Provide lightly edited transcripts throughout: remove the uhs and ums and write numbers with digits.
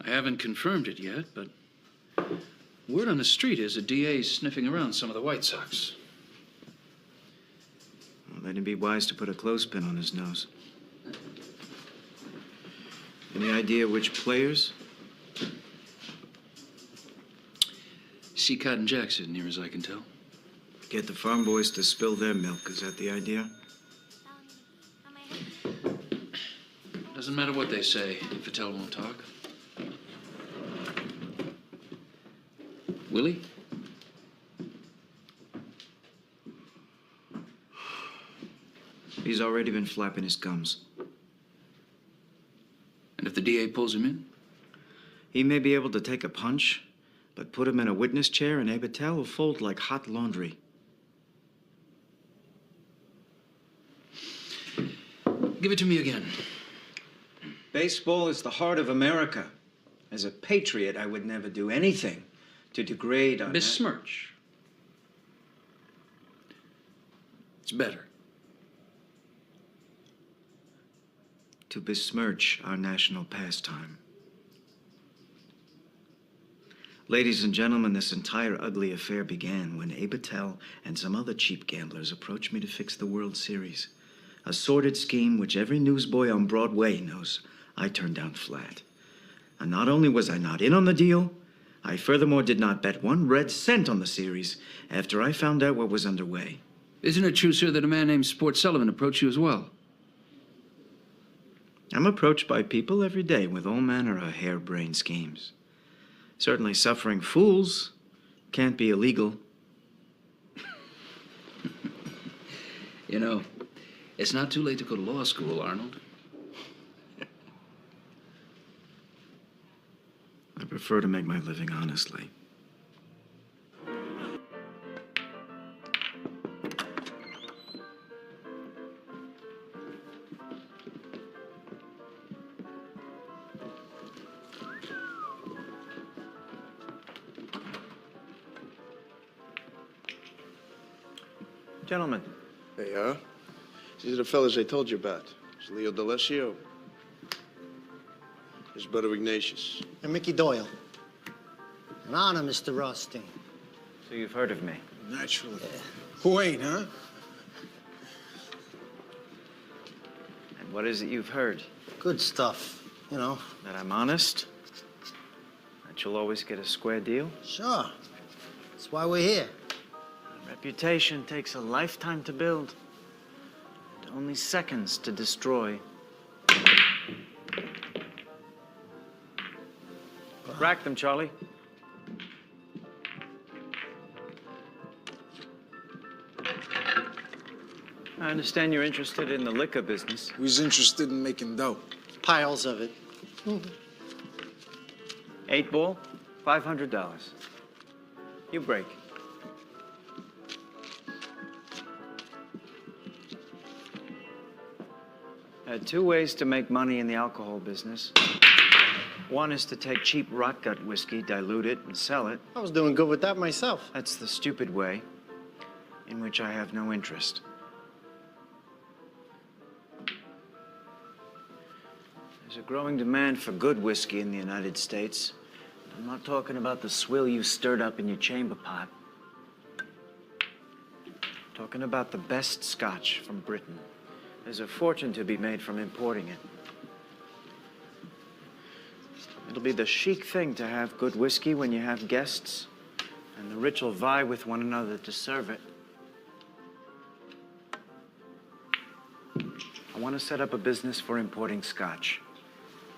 I haven't confirmed it yet, but word on the street is the DA's sniffing around some of the White Sox. Well, then it'd be wise to put a clothespin on his nose. Any idea which players? Seacott and Jackson, near as I can tell. Get the farm boys to spill their milk. Is that the idea? Doesn't matter what they say, Fattel won't talk. Willie? He's already been flapping his gums. And if the DA pulls him in? He may be able to take a punch, but put him in a witness chair and Abatel will fold like hot laundry. Give it to me again. Baseball is the heart of America. As a patriot, I would never do anything to degrade our... Besmirch. It's better. To besmirch our national pastime. Ladies and gentlemen, this entire ugly affair began when Abatel and some other cheap gamblers approached me to fix the World Series. A sordid scheme which every newsboy on Broadway knows I turned down flat. And not only was I not in on the deal, I furthermore did not bet 1 red cent on the series after I found out what was underway. Isn't it true, sir, that a man named Sport Sullivan approached you as well? I'm approached by people every day with all manner of harebrained schemes. Certainly suffering fools can't be illegal. You know, it's not too late to go to law school, Arnold. I prefer to make my living honestly. Gentlemen. There you are. These are the fellas I told you about. It's Leo D'Alessio. His brother Ignatius. And Mickey Doyle. An honor, Mr. Rothstein. So you've heard of me? Naturally. Yeah. Who ain't, huh? And what is it you've heard? Good stuff, you know. That I'm honest? That you'll always get a square deal? Sure. That's why we're here. A reputation takes a lifetime to build, and only seconds to destroy. Rack them, Charlie. I understand you're interested in the liquor business. Who's interested in making dough? Piles of it. 8 ball, $500. You break. I had 2 ways to make money in the alcohol business. One is to take cheap rot gut whiskey, dilute it, and sell it. I was doing good with that myself. That's the stupid way, in which I have no interest. There's a growing demand for good whiskey in the United States. I'm not talking about the swill you stirred up in your chamber pot. I'm talking about the best scotch from Britain. There's a fortune to be made from importing it. It'll be the chic thing to have good whiskey when you have guests, and the rich will vie with one another to serve it. I want to set up a business for importing scotch.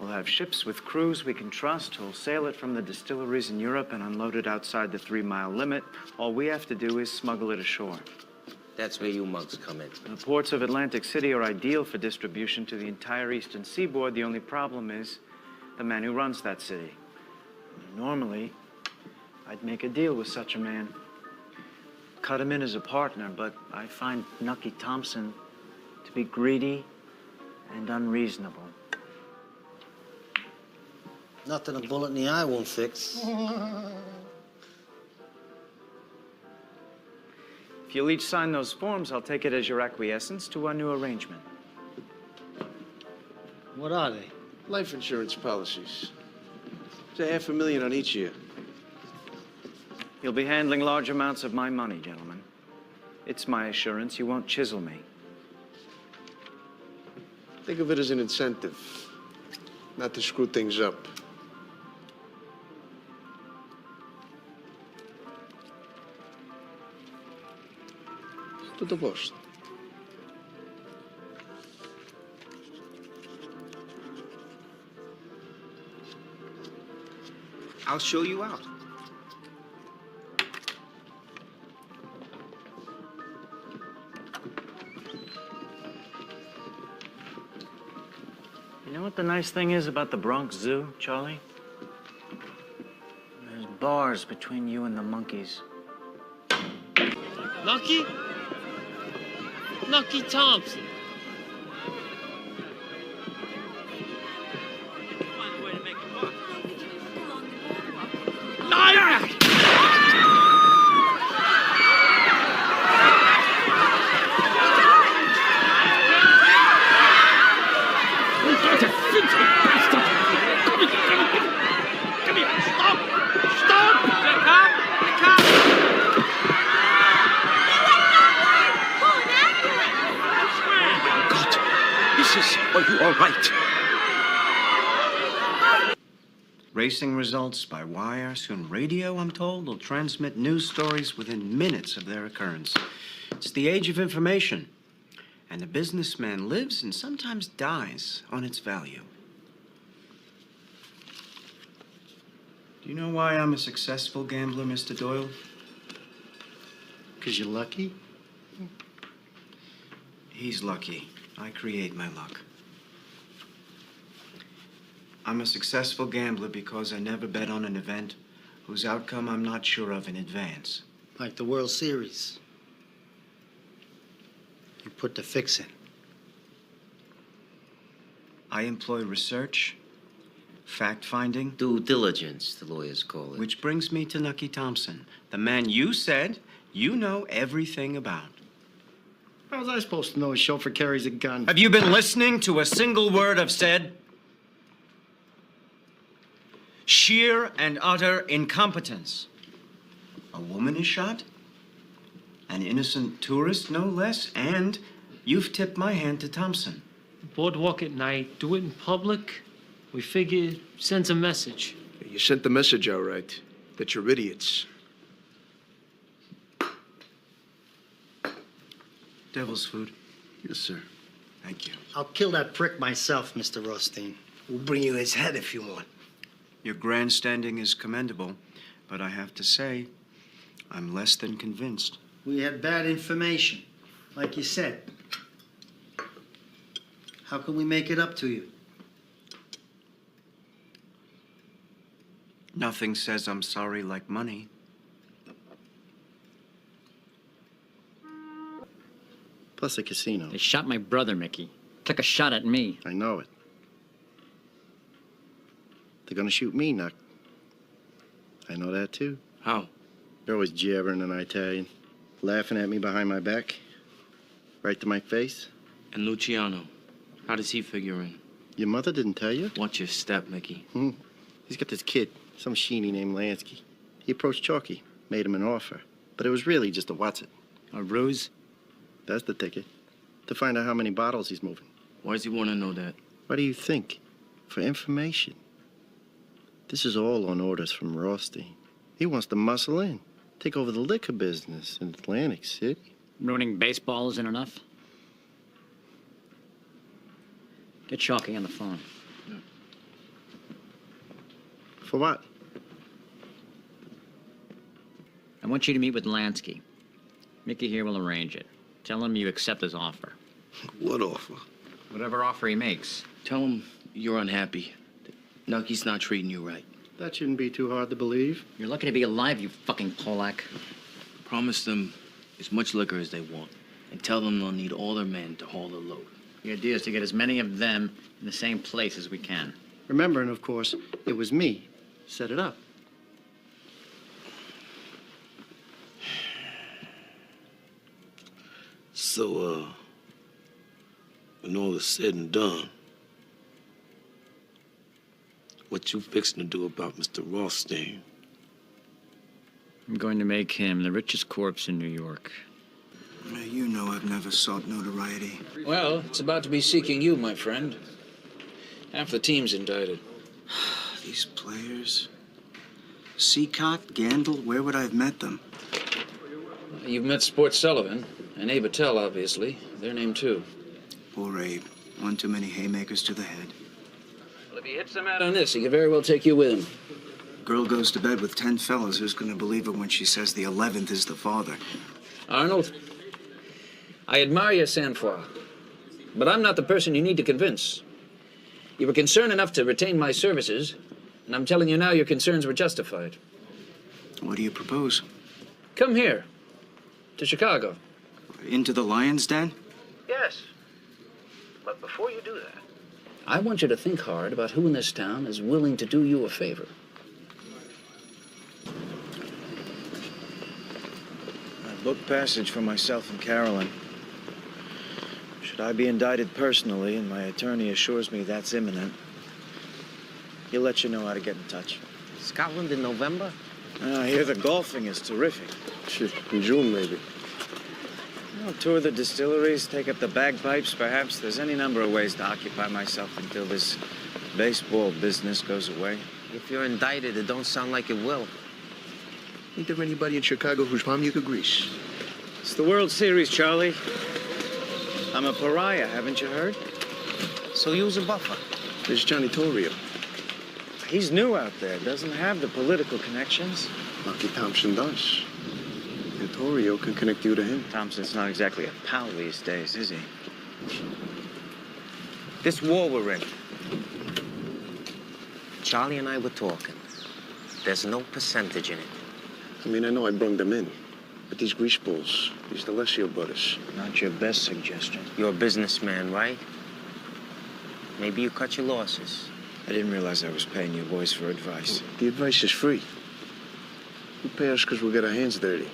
We'll have ships with crews we can trust who'll sail it from the distilleries in Europe and unload it outside the 3-mile limit. All we have to do is smuggle it ashore. That's where you mugs come in. The ports of Atlantic City are ideal for distribution to the entire eastern seaboard. The only problem is the man who runs that city. Normally, I'd make a deal with such a man. Cut him in as a partner, but I find Nucky Thompson to be greedy and unreasonable. Nothing a bullet in the eye won't fix. If you'll each sign those forms, I'll take it as your acquiescence to our new arrangement. What are they? Life insurance policies. It's $500,000 on each of you. You'll be handling large amounts of my money, gentlemen. It's my assurance you won't chisel me. Think of it as an incentive, not to screw things up. Tutto a posto. I'll show you out. You know what the nice thing is about the Bronx Zoo, Charlie? There's bars between you and the monkeys. Nucky? Nucky Thompson. Liar! Come here! Stop! Stop! The cop! The cop! Are you all right? Racing results by wire. Soon radio, I'm told, will transmit news stories within minutes of their occurrence. It's the age of information. And the businessman lives and sometimes dies on its value. Do you know why I'm a successful gambler, Mr. Doyle? 'Cause you're lucky? He's lucky. I create my luck. I'm a successful gambler because I never bet on an event whose outcome I'm not sure of in advance. Like the World Series. You put the fix in. I employ research, fact-finding, Due diligence, the lawyers call it. which brings me to Nucky Thompson, the man you said you know everything about. How was I supposed to know a chauffeur carries a gun? Have you been listening to a single word I've said? Sheer and utter incompetence. A woman is shot, an innocent tourist, no less, and you've tipped my hand to Thompson. Boardwalk at night, do it in public. We figure sends a message. You sent the message out right, that you're idiots. Devil's food. Yes, sir. Thank you. I'll kill that prick myself, Mr. Rothstein. We'll bring you his head if you want. Your grandstanding is commendable, but I have to say, I'm less than convinced. We had bad information, like you said. How can we make it up to you? Nothing says I'm sorry like money. Plus a casino. They shot my brother, Mickey. Took a shot at me. I know it. They're gonna shoot me, Nuck. I know that too. How? They're always jabbering in Italian, laughing at me behind my back, right to my face. And Luciano, how does he figure in? Your mother didn't tell you? Watch your step, Mickey. He's got this kid, some sheeny named Lansky. He approached Chalky, made him an offer, but it was really just a what's it. A ruse? That's the ticket. To find out how many bottles he's moving. Why does he want to know that? Why do you think? For information. This is all on orders from Rothstein. He wants to muscle in, take over the liquor business in Atlantic City. Ruining baseball isn't enough? Get Chalky on the phone. For what? I want you to meet with Lansky. Mickey here will arrange it. Tell him you accept his offer. What offer? Whatever offer he makes. Tell him you're unhappy. Nucky's not treating you right. That shouldn't be too hard to believe. You're lucky to be alive, you fucking Polak. Promise them as much liquor as they want. And tell them they'll need all their men to haul the load. The idea is to get as many of them in the same place as we can. Remembering, of course, it was me. Set it up. So, when all is said and done, what you fixing to do about Mr. Rothstein? I'm going to make him the richest corpse in New York. You know I've never sought notoriety. Well, it's about to be seeking you, my friend. Half the team's indicted. These players. Seacott, Gandil, where would I have met them? You've met Sports Sullivan, and Abe Attell, obviously. Their name, too. Poor Abe. One too many haymakers to the head. Well, if he hits them out on this, he could very well take you with him. Girl goes to bed with 10 fellas. Who's gonna believe her when she says the 11th is the father? Arnold, I admire your sang-froid, but I'm not the person you need to convince. You were concerned enough to retain my services, and I'm telling you now your concerns were justified. What do you propose? Come here, to Chicago. Into the lion's den? Yes, but before you do that, I want you to think hard about who in this town is willing to do you a favor. I booked passage for myself and Carolyn. Should I be indicted personally, and my attorney assures me that's imminent, he'll let you know how to get in touch. Scotland in November? I hear the golfing is terrific. Shit, in June, maybe. Tour the distilleries, take up the bagpipes, perhaps. There's any number of ways to occupy myself until this baseball business goes away. If you're indicted, it don't sound like it will. Ain't there anybody in Chicago whose palm you could grease? It's the World Series, Charlie. I'm a pariah, haven't you heard? So use a buffer. There's Johnny Torrio. He's new out there, doesn't have the political connections. Lucky Thompson does. And Torrio can connect you to him. Thompson's not exactly a pal these days, is he? This war we're in. Charlie and I were talking. There's no percentage in it. I mean, I know I brung them in. But these grease balls, these D'Alessio brothers. Not your best suggestion. You're a businessman, right? Maybe you cut your losses. I didn't realize I was paying you boys for advice. The advice is free. You pay us because we got our hands dirty.